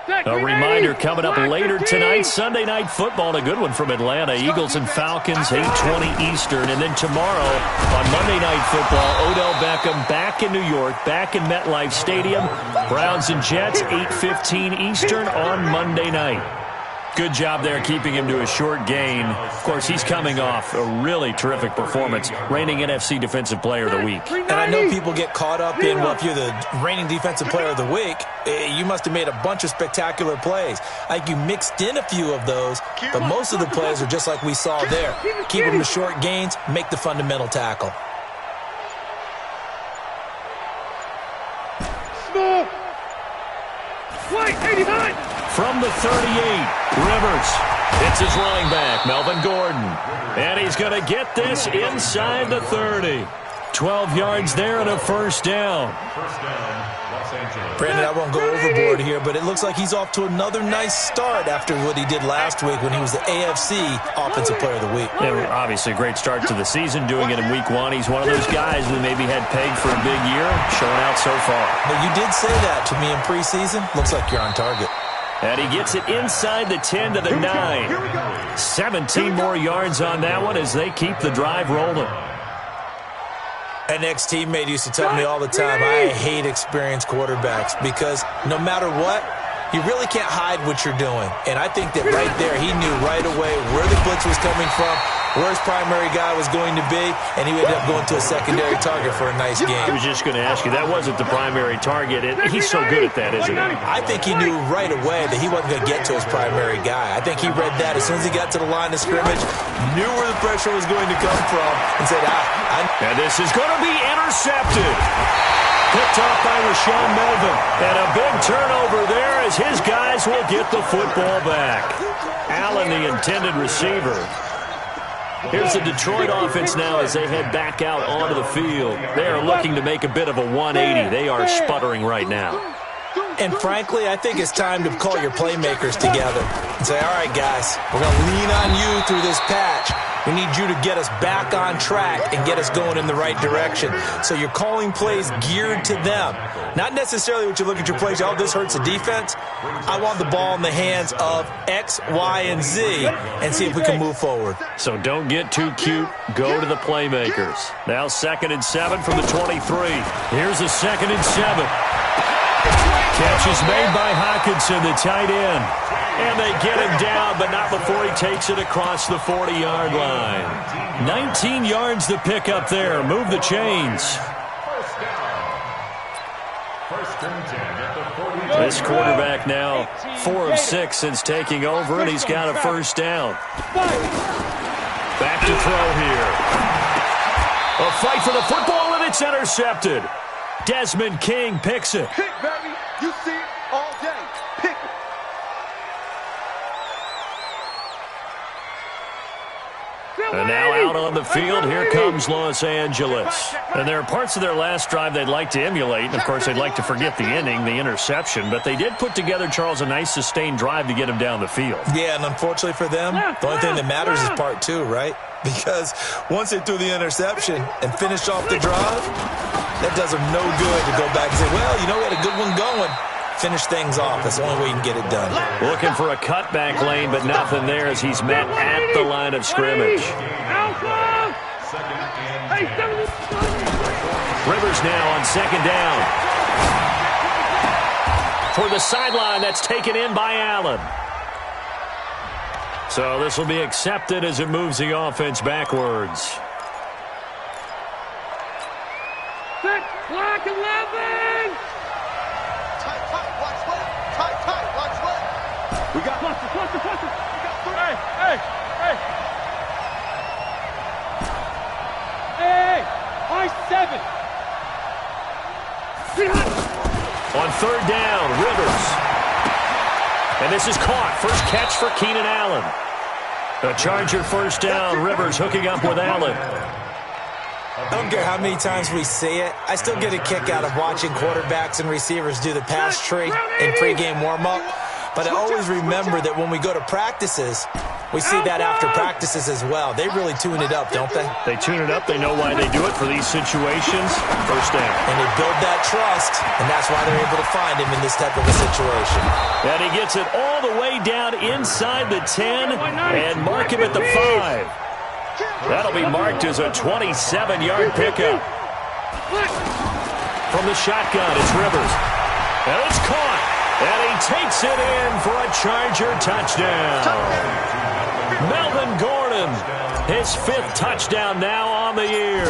A reminder coming up later tonight, Sunday Night Football, a good one from Atlanta. Eagles and Falcons, 8:20 Eastern. And then tomorrow on Monday Night Football, Odell Beckham back in New York, back in MetLife Stadium. Browns and Jets, 8:15 Eastern on Monday night. Good job there keeping him to a short gain. Of course, he's coming off a really terrific performance, reigning NFC Defensive Player of the Week. And I know people get caught up in, well, if you're the reigning Defensive Player of the Week, you must have made a bunch of spectacular plays. I think you mixed in a few of those, but most of the plays are just like we saw there. Keep them to short gains, make the fundamental tackle. White, 89. From the 38, Rivers. It's his running back, Melvin Gordon. And he's going to get this inside the 30. 12 yards there and a first down. Brandon, I won't go overboard here, but it looks like he's off to another nice start after what he did last week when he was the AFC Offensive Player of the Week. Yeah, obviously a great start to the season, doing it in week 1. He's one of those guys we maybe had pegged for a big year, showing out so far. But you did say that to me in preseason. Looks like you're on target. And he gets it inside the 10 to the 9. 17 more yards on that one as they keep the drive rolling. An ex-teammate used to tell me all the time, I hate experienced quarterbacks because no matter what, you really can't hide what you're doing. And I think that right there, he knew right away where the blitz was coming from, where his primary guy was going to be, and he ended up going to a secondary target for a nice game. I was just going to ask you, that wasn't the primary target. He's so good at that, isn't he? I think he knew right away that he wasn't going to get to his primary guy. I think he read that as soon as he got to the line of scrimmage, knew where the pressure was going to come from, and said, And this is going to be intercepted. Picked off by Rashawn Melvin. And a big turnover there as his guys will get the football back. Allen, the intended receiver. Here's the Detroit offense now as they head back out onto the field. They are looking to make a bit of a 180. They are sputtering right now. And frankly, I think it's time to call your playmakers together and say, all right, guys, we're going to lean on you through this patch. We need you to get us back on track and get us going in the right direction. So you're calling plays geared to them. Not necessarily what you look at your plays, oh, this hurts the defense. I want the ball in the hands of X, Y, and Z and see if we can move forward. So don't get too cute. Go to the playmakers. Now 2nd and 7 from the 23. Here's a 2nd and 7. Catch is made by Hockenson, the tight end. And they get him down, but not before he takes it across the 40-yard line. 19 yards to pick up there. Move the chains. This quarterback now 4 of 6 since taking over, and he's got a first down. Back to throw here. A fight for the football, and it's intercepted. Desmond King picks it. Pick, baby. You see it all day. Pick it. And now out on the field, here comes Los Angeles. And there are parts of their last drive they'd like to emulate. And, of course, they'd like to forget the inning, the interception. But they did put together, Charles, a nice sustained drive to get him down the field. Yeah, and unfortunately for them, the only thing that matters is part 2, right? Because once they threw the interception and finished off the drive, that does them no good to go back and say, well, you know, we had a good one going. Finish things off. That's the only way you can get it done. Looking for a cutback lane, but nothing there as he's met at the line of scrimmage. Rivers now on 2nd down. For the sideline, that's taken in by Allen. So this will be accepted as it moves the offense backwards. Black 11. Tight, watch left. We got cluster. Hey, I-7. On 3rd down, Rivers. And this is caught. First catch for Keenan Allen. A Charger first down. Rivers hooking up with Allen. I don't care how many times we say it, I still get a kick out of watching quarterbacks and receivers do the pass tree in pregame warm-up. But I always remember that when we go to practices, We see that after practices as well. They really tune it up, don't they? They tune it up. They know why they do it for these situations. First down. And they build that trust, and that's why they're able to find him in this type of a situation. And he gets it all the way down inside the 10 and mark him at the 5. That'll be marked as a 27-yard pickup. From the shotgun, it's Rivers. And it's caught. And he takes it in for a Charger touchdown. Melvin Gordon, his 5th touchdown now on the year.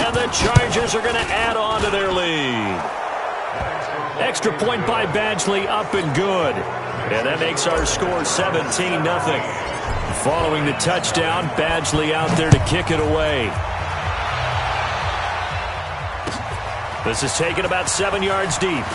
And the Chargers are going to add on to their lead. Extra point by Badgley, up and good. And that makes our score 17-0. Following the touchdown, Badgley out there to kick it away. This is taken about 7 yards deep.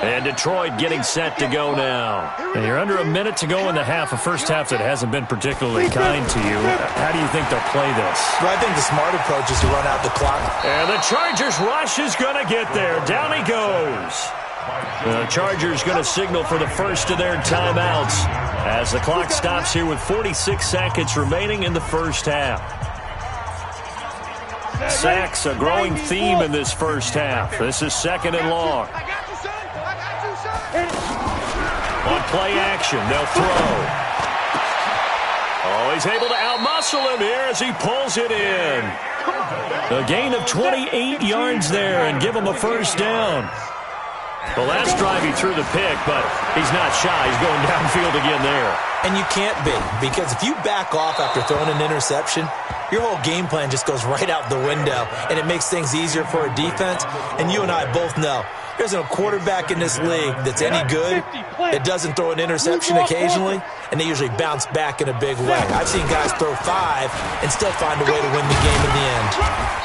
And Detroit getting set to go now. And you're under a minute to go in the half, a first half that hasn't been particularly kind to you. How do you think they'll play this? Well, I think the smart approach is to run out the clock. And the Chargers rush is going to get there. Down he goes. The Chargers going to signal for the first of their timeouts as the clock stops here with 46 seconds remaining in the first half. Sacks, a growing theme in this first half. This is 2nd and long. On play action, they'll throw. Oh, he's able to outmuscle him here as he pulls it in. A gain of 28 yards there and give him a first down. The last drive he threw the pick, but he's not shy. He's going downfield again there. And you can't be, because if you back off after throwing an interception, your whole game plan just goes right out the window, and it makes things easier for a defense. And you and I both know there's no quarterback in this league that's any good that doesn't throw an interception occasionally, and they usually bounce back in a big way. I've seen guys throw 5 and still find a way to win the game in the end.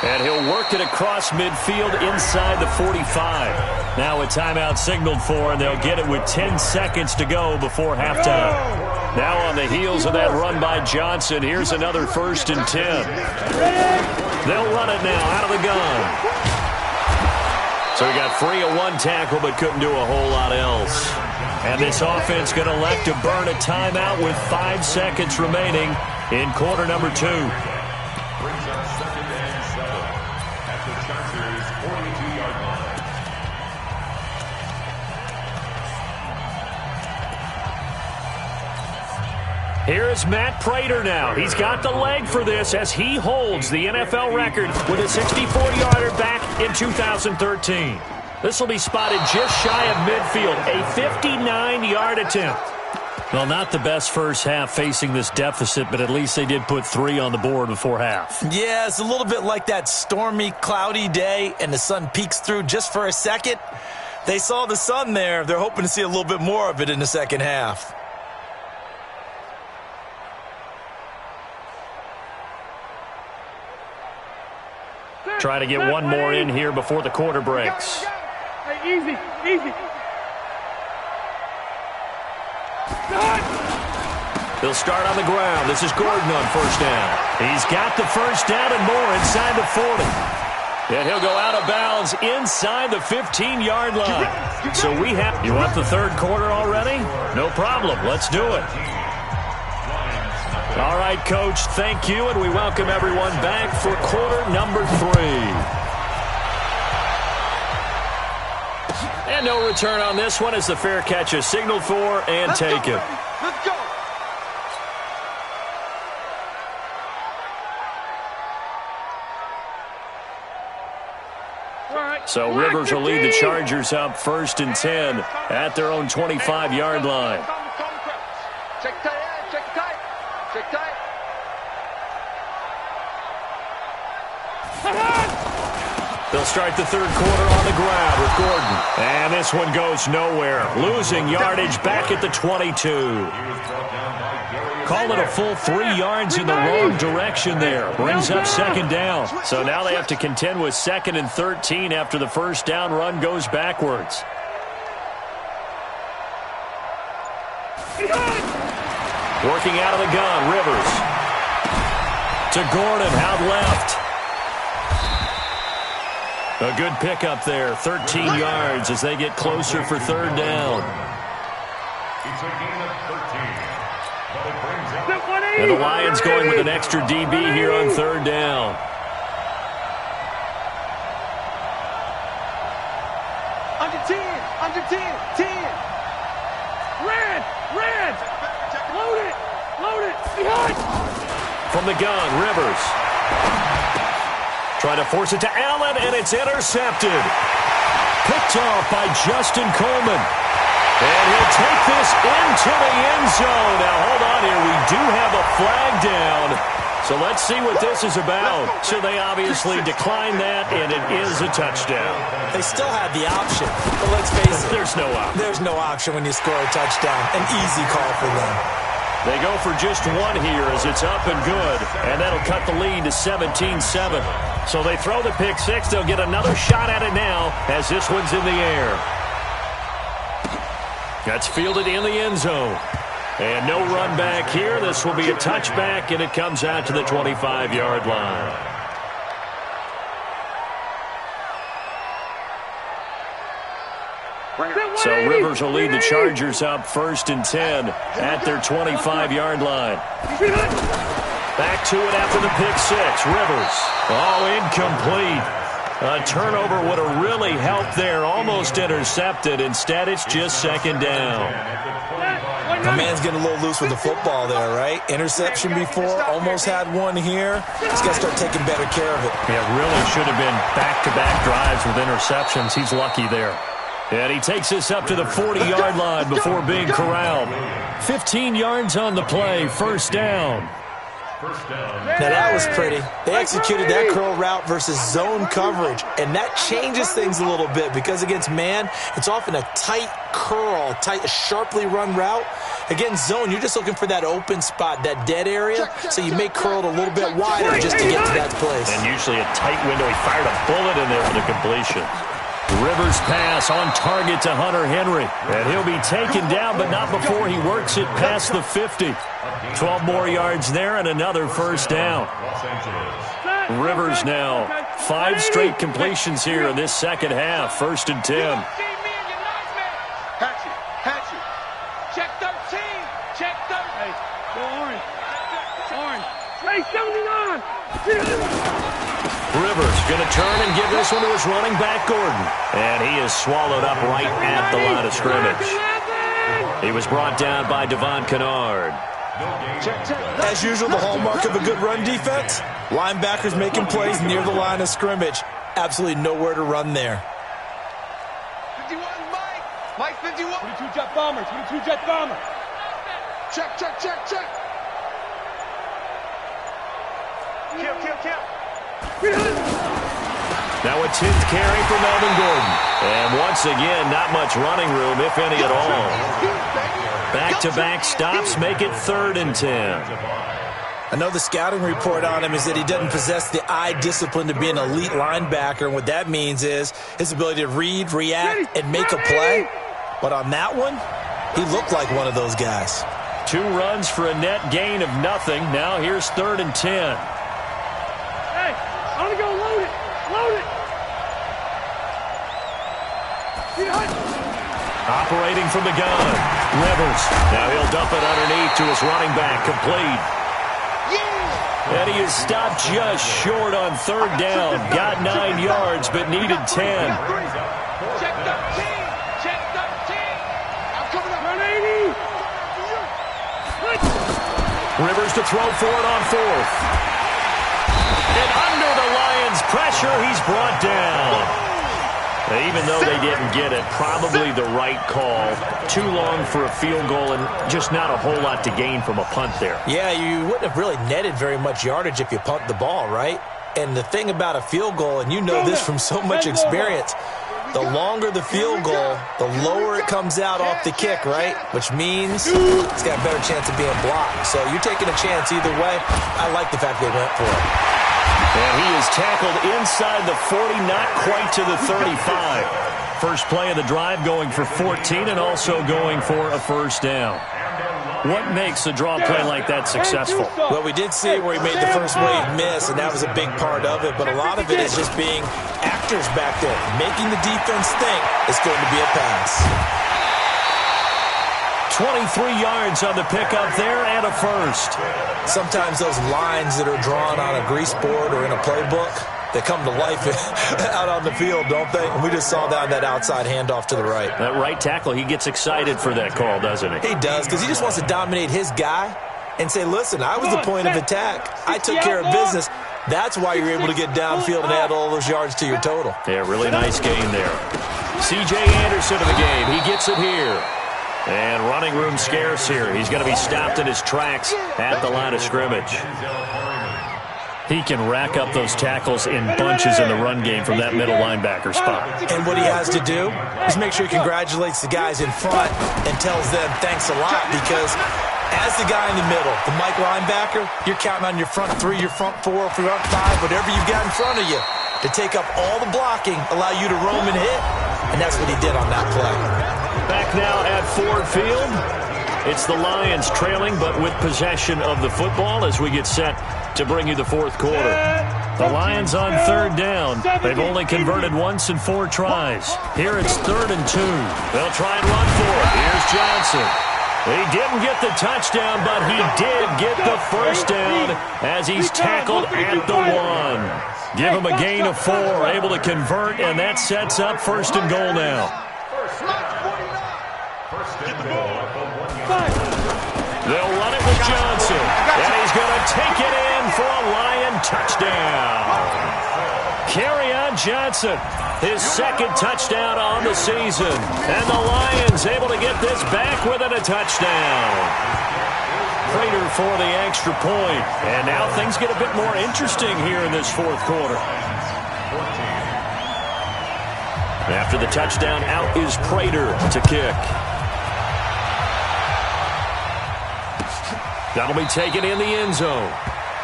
And he'll work it across midfield inside the 45. Now a timeout signaled for, and they'll get it with 10 seconds to go before halftime. Now on the heels of that run by Johnson, here's another 1st and 10. They'll run it now out of the gun. So he got free of 1 tackle but couldn't do a whole lot else. And this offense going to elect to burn a timeout with 5 seconds remaining in quarter number 2. Brings up 2nd and 7 at the Chargers' 42-yard line. Here is Matt Prater now. He's got the leg for this as he holds the NFL record with a 64-yarder back in 2013. This will be spotted just shy of midfield, a 59-yard attempt. Well, not the best first half facing this deficit, but at least they did put 3 on the board before half. Yeah, it's a little bit like that stormy, cloudy day, and the sun peeks through just for a second. They saw the sun there. They're hoping to see a little bit more of it in the second half. Try to get one more in here before the quarter breaks. Hey, easy. They'll start on the ground. This is Gordon on first down. He's got the first down and more inside the 40. And he'll go out of bounds inside the 15-yard line. So we have... You want the third quarter already? No problem. Let's do it. All right, Coach, thank you, and we welcome everyone back for quarter number 3. And no return on this one as the fair catch is signaled for and taken. Let's go. So Rivers will lead the Chargers up 1st and 10 at their own 25-yard line. Check tight, check tight. They'll start the third quarter on the ground with Gordon. And this one goes nowhere. Losing yardage back at the 22. Call it a full 3 yards in the wrong direction there. Brings up 2nd down. So now they have to contend with 2nd and 13 after the first down run goes backwards. Working out of the gun, Rivers. To Gordon, out left. A good pickup there, 13 yards as they get closer for third down. It's a gain of 13. But it brings up... And the Lions going with an extra DB here on third down. Under 10, 10. Red. Load it, behind. From the gun, Rivers. Trying to force it to Allen, and it's intercepted. Picked off by Justin Coleman. And he'll take this into the end zone. Now, hold on here. We do have a flag down. So let's see what this is about. So they obviously declined that, and it is a touchdown. They still had the option, but let's face it. There's no option. There's no option when you score a touchdown. An easy call for them. They go for just one here as it's up and good, and that'll cut the lead to 17-7. So they throw the pick six. They'll get another shot at it now as this one's in the air. That's fielded in the end zone. And no run back here. This will be a touchback, and it comes out to the 25-yard line. So Rivers will lead the Chargers up 1st and 10 at their 25-yard line. Back to it after the pick six. Rivers. Oh, incomplete. A turnover would have really helped there. Almost intercepted. Instead, it's just second down. The man's getting a little loose with the football there, right? Interception before, almost had one here. He's got to start taking better care of it. Yeah, really should have been back-to-back drives with interceptions. He's lucky there. And he takes this up to the 40-yard line before being corralled. 15 yards on the play, first down. Now that was pretty. They executed that curl route versus zone coverage, and that changes things a little bit because against man, it's often a tight curl, a sharply run route. Against zone, you're just looking for that open spot, that dead area, so you may curl it a little bit wider just to get to that place. And usually a tight window. He fired a bullet in there for the completion. Rivers pass on target to Hunter Henry. And he'll be taken down, but not before he works it past the 50. 12 more yards there and another first down. Rivers now 5 straight completions here in this second half. 1st and 10. Hatchet. Check 13. Check 13. Go orange. Hey, 79. Rivers going to turn and give this one to his running back, Gordon. And he is swallowed up right at the line of scrimmage. He was brought down by Devon Kennard. As usual, the hallmark of a good run defense, linebackers making plays near the line of scrimmage. Absolutely nowhere to run there. 51, Mike 51. 22 jet bomber. Check. Kill. Now a 10th carry for Melvin Gordon. And once again, not much running room, if any at all. Back-to-back stops make it 3rd and 10. I know the scouting report on him is that he doesn't possess the eye discipline to be an elite linebacker. And what that means is his ability to read, react, and make a play. But on that one, he looked like one of those guys. 2 runs for a net gain of nothing. Now here's 3rd and 10. I'm gonna go load it. Operating from the gun. Rivers. Now he'll dump it underneath to his running back. Complete. And he is stopped just short on 3rd down. Got 9 yards, but needed 10. Check 13. I'm coming up. 180. Rivers to throw for it on 4th. And under the Lions' pressure, he's brought down. Even though they didn't get it, probably the right call. Too long for a field goal and just not a whole lot to gain from a punt there. Yeah, you wouldn't have really netted very much yardage if you punt the ball, right? And the thing about a field goal, and you know this from so much experience, the longer the field goal, the lower it comes out off the kick, right? Which means it's got a better chance of being blocked. So you're taking a chance either way. I like the fact they went for it. And he is tackled inside the 40, not quite to the 35. First play of the drive going for 14 and also going for a first down. What makes a draw play like that successful? Well, we did see where he made the first wave miss, and that was a big part of it. But a lot of it is just being actors back there, making the defense think it's going to be a pass. 23 yards on the pickup there and a first. Sometimes those lines that are drawn on a grease board or in a playbook, they come to life out on the field, don't they? And we just saw that outside handoff to the right. That right tackle, he gets excited for that call, doesn't he? He does, because he just wants to dominate his guy and say, listen, I was the point of attack. I took care of business. That's why you're able to get downfield and add all those yards to your total. Yeah, really nice game there. C.J. Anderson of the game. He gets it here. And running room scarce here. He's going to be stopped in his tracks at the line of scrimmage. He can rack up those tackles in bunches in the run game from that middle linebacker spot. And what he has to do is make sure he congratulates the guys in front and tells them thanks a lot, because as the guy in the middle, the Mike linebacker, you're counting on your front three, your front four, front five, whatever you've got in front of you to take up all the blocking, allow you to roam and hit, and that's what he did on that play. Back now at Ford Field. It's the Lions trailing, but with possession of the football as we get set to bring you the fourth quarter. The Lions on third down. They've only converted once in 4 tries. Here it's 3rd and 2. They'll try and run for it. Here's Johnson. He didn't get the touchdown, but he did get the first down as he's tackled at the 1. Give him a gain of 4, able to convert, and that sets up 1st and goal now. They'll run it with Johnson, and he's going to take it in for a Lion touchdown. Kerryon Johnson, his 2nd touchdown on the season, and the Lions able to get this back within a touchdown. Prater for the extra point, and now things get a bit more interesting here in this 4th quarter. After the touchdown, out is Prater to kick. That'll be taken in the end zone.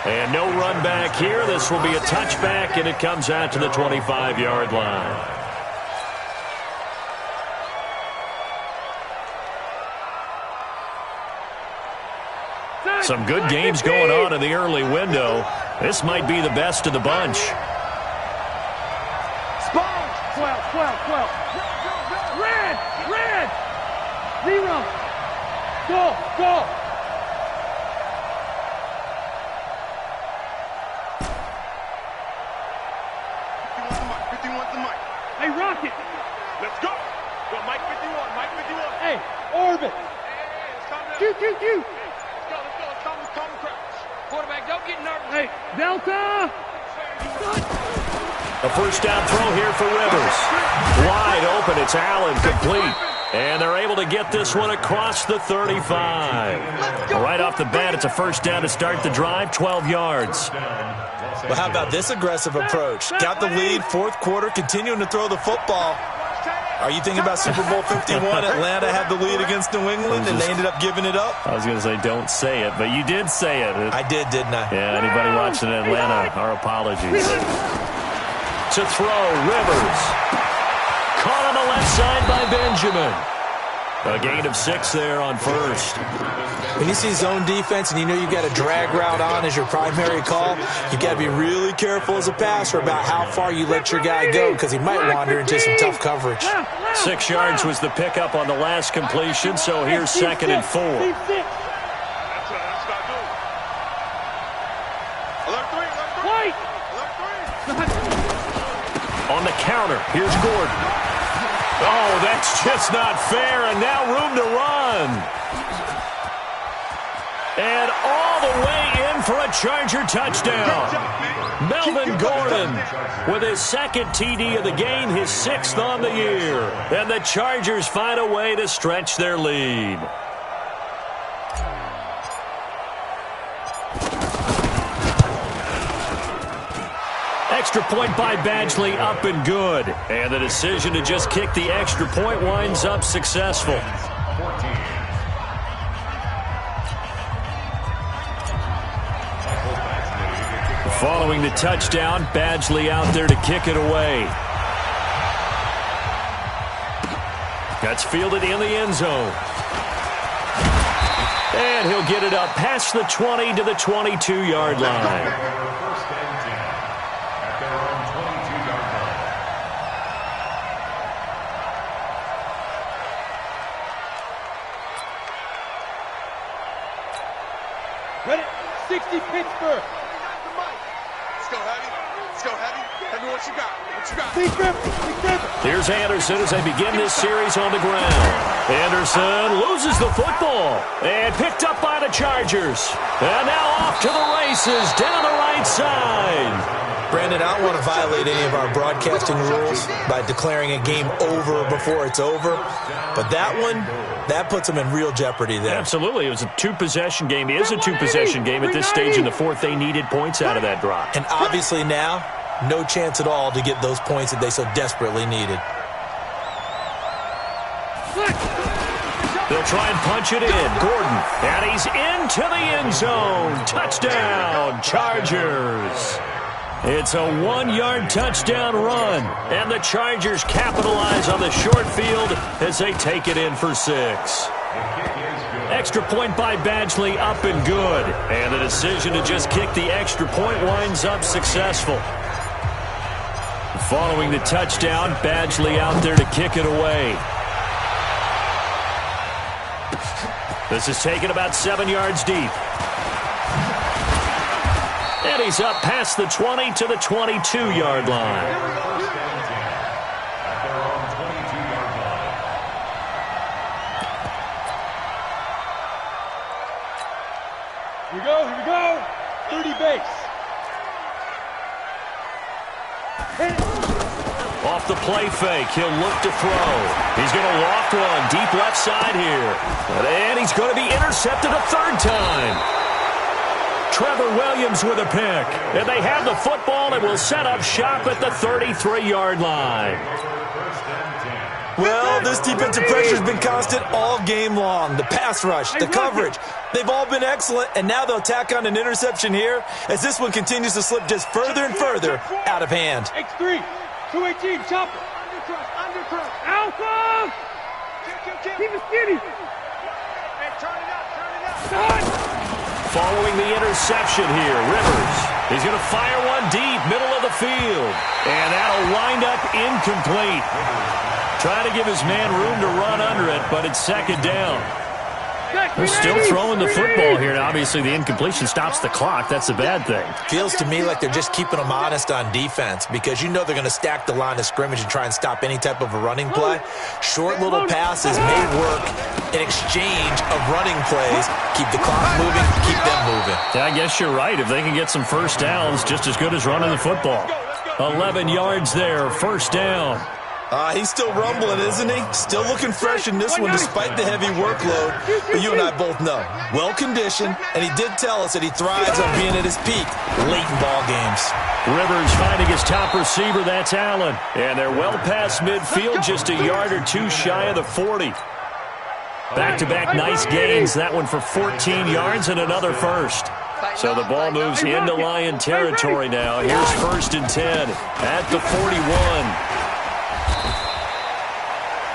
And no run back here. This will be a touchback, and it comes out to the 25-yard line. Some good games going on in the early window. This might be the best of the bunch. 12. Red. 0. Go. 51's the mic. Hey, Rocket. Let's go. Go, Mike 51. Hey, Orbit. Hey, Q. Let's go. Calm the crowds. Quarterback, don't get nervous. Hey, Delta. A first down throw here for Rivers. Wide open. It's Allen, complete. And they're able to get this one across the 35. Right off the bat, it's a first down to start the drive, 12 yards. Well, how about this aggressive approach? Got the lead, 4th quarter, continuing to throw the football. Are you thinking about Super Bowl 51? Atlanta had the lead against New England, and they ended up giving it up? I was going to say don't say it, but you did say it. I did, didn't I? Yeah, anybody watching Atlanta, our apologies. To throw, Rivers. Caught on the left side by Benjamin. A gain of 6 there on first. When you see zone defense and you know you've got a drag route on as your primary call, you've got to be really careful as a passer about how far you let your guy go, because he might wander into some tough coverage. 6 yards was the pickup on the last completion, so here's 2nd and 4. On the counter, here's Gordon. Oh, that's just not fair, and now room to run. And all the way in for a Charger touchdown. Melvin Gordon with his 2nd TD of the game, his 6th on the year. And the Chargers find a way to stretch their lead. Extra point by Badgley, up and good. And the decision to just kick the extra point winds up successful. Following the touchdown, Badgley out there to kick it away. That's fielded in the end zone. And he'll get it up past the 20 to the 22-yard line. First and 10 at their own 22-yard line. Ready? 60 Pittsburgh. Let's go, Heavy. Let's go, Heavy. Heavy, what you got? What you got? Big Ripper. Here's Anderson as they begin this series on the ground. Anderson loses the football and picked up by the Chargers. And now off to the races down the right side. Brandon, I don't want to violate any of our broadcasting rules by declaring a game over before it's over. But that one, that puts them in real jeopardy there. Absolutely. It was a two-possession game. It is a two-possession game at this stage in the fourth. They needed points out of that drop. And obviously now, no chance at all to get those points that they so desperately needed. They'll try and punch it in. Gordon, and he's into the end zone. Touchdown, Chargers. It's a 1-yard touchdown run, and the Chargers capitalize on the short field as they take it in for 6. Extra point by Badgley, up and good. And the decision to just kick the extra point winds up successful. Following the touchdown, Badgley out there to kick it away. This is taken about 7 yards deep. And he's up past the 20 to the 22-yard line. First and 10 at their own 22-yard line. Here we go. 30 base. Hit it. Off the play fake, he'll look to throw. He's going to loft one deep left side here. And he's going to be intercepted a third time. Trevor Williams with a pick. And they have the football and will set up shop at the 33-yard line. First and 10. Well, this defensive pressure has been constant all game long. The pass rush, the coverage, they've all been excellent, and now they'll tack on an interception here as this one continues to slip just further and further out of hand. X3. 218, chopper. Undercross. Alpha! Keep it skinny. And turn it up. Following the interception here, Rivers. He's going to fire one deep, middle of the field. And that'll wind up incomplete. Trying to give his man room to run under it, but it's second down. They're still throwing the football here, and obviously the incompletion stops the clock. That's a bad thing. Feels to me like they're just keeping them honest on defense because you know they're going to stack the line of scrimmage and try and stop any type of a running play. Short little passes may work in exchange of running plays. Keep the clock moving, keep them moving. Yeah, I guess you're right. If they can get some first downs, just as good as running the football. 11 yards there, first down. He's still rumbling, isn't he? Still looking fresh in this one despite the heavy workload. But you and I both know, well-conditioned, and he did tell us that he thrives on being at his peak late in ball games. Rivers finding his top receiver, that's Allen. And they're well past midfield, just a yard or two shy of the 40. Back-to-back nice gains, that one for 14 yards and another first. So the ball moves into Lion territory now. Here's first and 10 at the 41.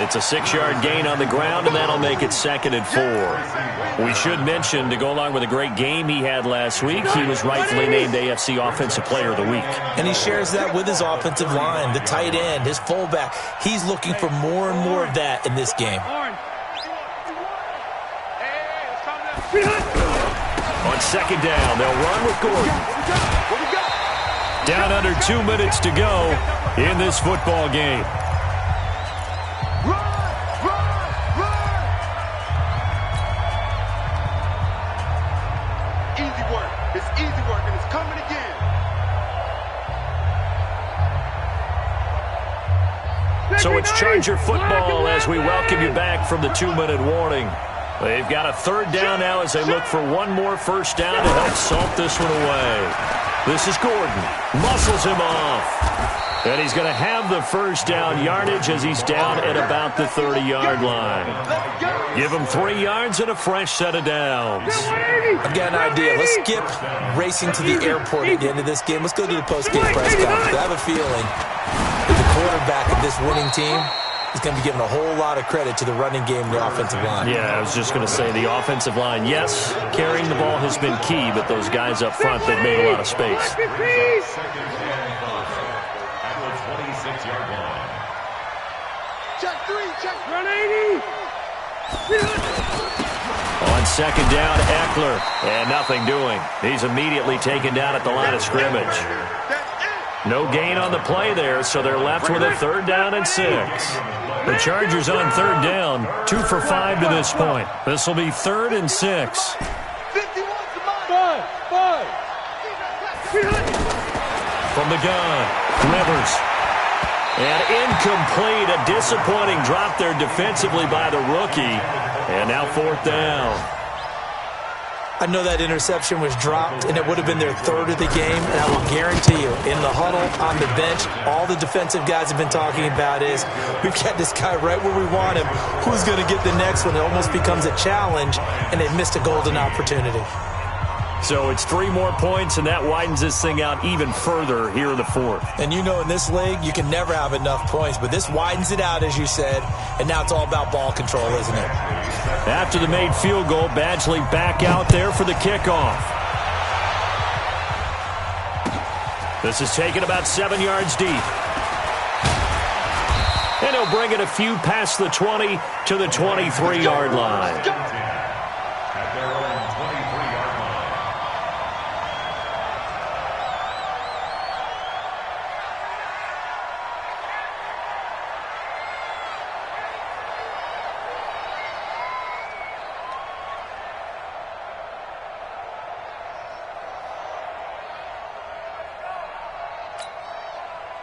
It's a 6-yard gain on the ground, and that'll make it second and 4. We should mention, to go along with a great game he had last week, he was rightfully named AFC Offensive Player of the Week. And he shares that with his offensive line, the tight end, his fullback. He's looking for more and more of that in this game. On second down, they'll run with Gordon. Down under 2 minutes to go in this football game. So it's Charger football as we welcome you back from the 2-minute warning. They've got a third down now as they look for one more first down to help salt this one away. This is Gordon. Muscles him off. And he's going to have the first down yardage as he's down at about the 30-yard line. Give him 3 yards and a fresh set of downs. I've got an idea. Let's skip racing to the airport at the end of this game. Let's go to the post-game press conference. I have a feeling that the quarterback of this winning team is going to be given a whole lot of credit to the running game and the offensive line. Yeah, I was just going to say the offensive line, yes, carrying the ball has been key, but those guys up front, they've made a lot of space. Second and 5 at the 26-yard line. Check 3, check. Run 80. On second down, Eckler, and nothing doing. He's immediately taken down at the line of scrimmage. No gain on the play there, so they're left with a 3rd down and 6. The Chargers on 3rd down, 2 for 5 to this point. This will be 3rd and 6. 51 to mine. 5. From the gun, Rivers. And incomplete, a disappointing drop there defensively by the rookie. And now 4th down. I know that interception was dropped, and it would have been their 3rd of the game, and I will guarantee you, in the huddle, on the bench, all the defensive guys have been talking about is, we've got this guy right where we want him. Who's going to get the next one? It almost becomes a challenge, and they've missed a golden opportunity. So it's 3 more points, and that widens this thing out even further here in the 4th. And you know in this league, you can never have enough points, but this widens it out, as you said, and now it's all about ball control, isn't it? After the made field goal, Badgley back out there for the kickoff. This is taken about 7 yards deep. And he'll bring it a few past the 20 to the 23-yard line. At their own 23-yard line.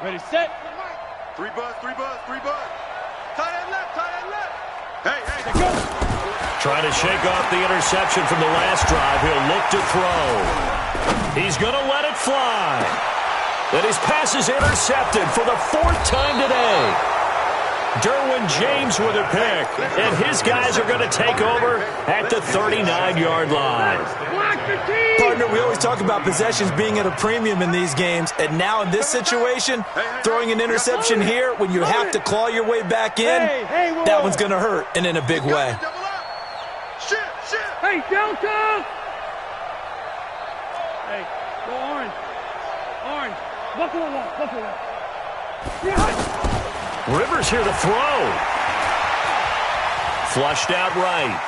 Ready, set. 3 buzz, 3 buzz, 3 buzz. Tight end left, tight end left. Hey. Go. Trying to shake off the interception from the last drive. He'll look to throw. He's going to let it fly. And his pass is intercepted for the 4th time today. Derwin James with a pick. And his guys are going to take over at the 39-yard line. Partner, we always talk about possessions being at a premium in these games, and now in this situation, throwing an interception here when you have to claw your way back in, that one's going to hurt, and in a big way. Shit. Hey, Delta. Hey, go orange. Orange. Buffalo walk. Rivers here to throw. Flushed out right.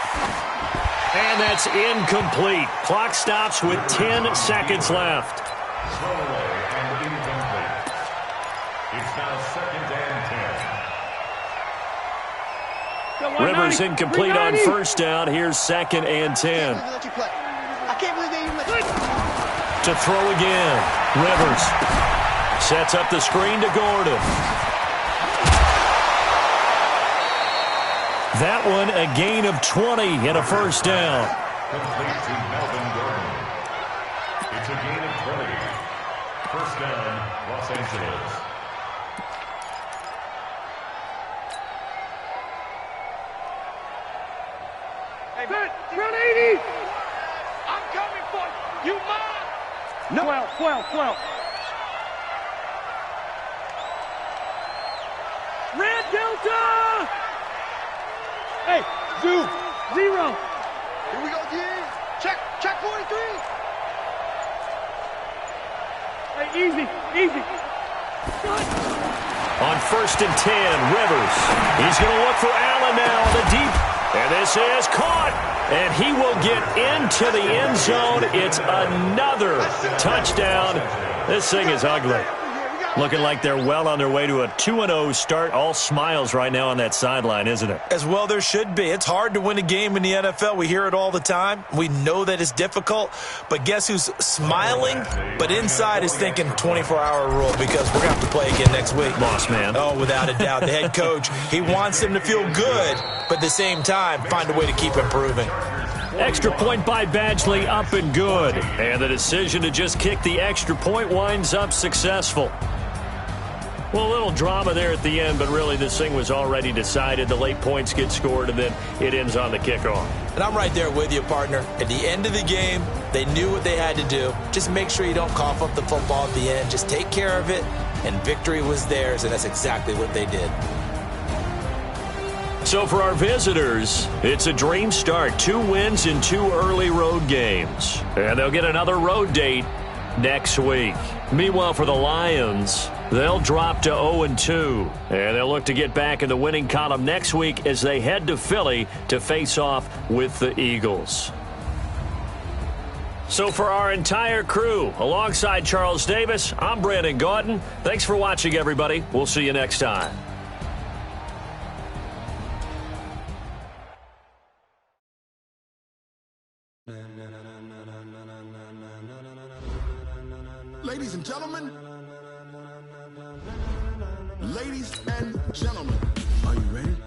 And that's incomplete. Clock stops with 10 seconds left. Throwaway and incomplete. It's now 2nd and 10. Rivers incomplete on 1st down. Here's 2nd and 10. I can't believe they even let you play. To throw again. Rivers sets up the screen to Gordon. That one a gain of 20 and a 1st down. Complete to Melvin Gordon. It's a gain of 20. 1st down, Los Angeles. Hey, run 80. I'm coming for you. You mine. No. 12. Red Delta. Hey, 0. Here we go, D. Check 43. Hey, easy. On 1st and 10, Rivers. He's going to look for Allen now on the deep. And this is caught. And he will get into the end zone. It's another touchdown. This thing is ugly. Looking like they're well on their way to a 2-0 start. All smiles right now on that sideline, isn't it? As well there should be. It's hard to win a game in the NFL. We hear it all the time. We know that it's difficult. But guess who's smiling? But inside is thinking 24-hour rule because we're going to have to play again next week. Boss man. Oh, without a doubt. The head coach, he wants them to feel good, but at the same time, find a way to keep improving. Extra point by Badgley, up and good. And the decision to just kick the extra point winds up successful. Well, a little drama there at the end, but really this thing was already decided. The late points get scored, and then it ends on the kickoff. And I'm right there with you, partner. At the end of the game, they knew what they had to do. Just make sure you don't cough up the football at the end. Just take care of it, and victory was theirs, and that's exactly what they did. So for our visitors, it's a dream start. 2 wins in 2 early road games. And they'll get another road date next week. Meanwhile, for the Lions, they'll drop to 0-2. And they'll look to get back in the winning column next week as they head to Philly to face off with the Eagles. So for our entire crew, alongside Charles Davis, I'm Brandon Gaudin. Thanks for watching, everybody. We'll see you next time. Ladies and gentlemen, are you ready?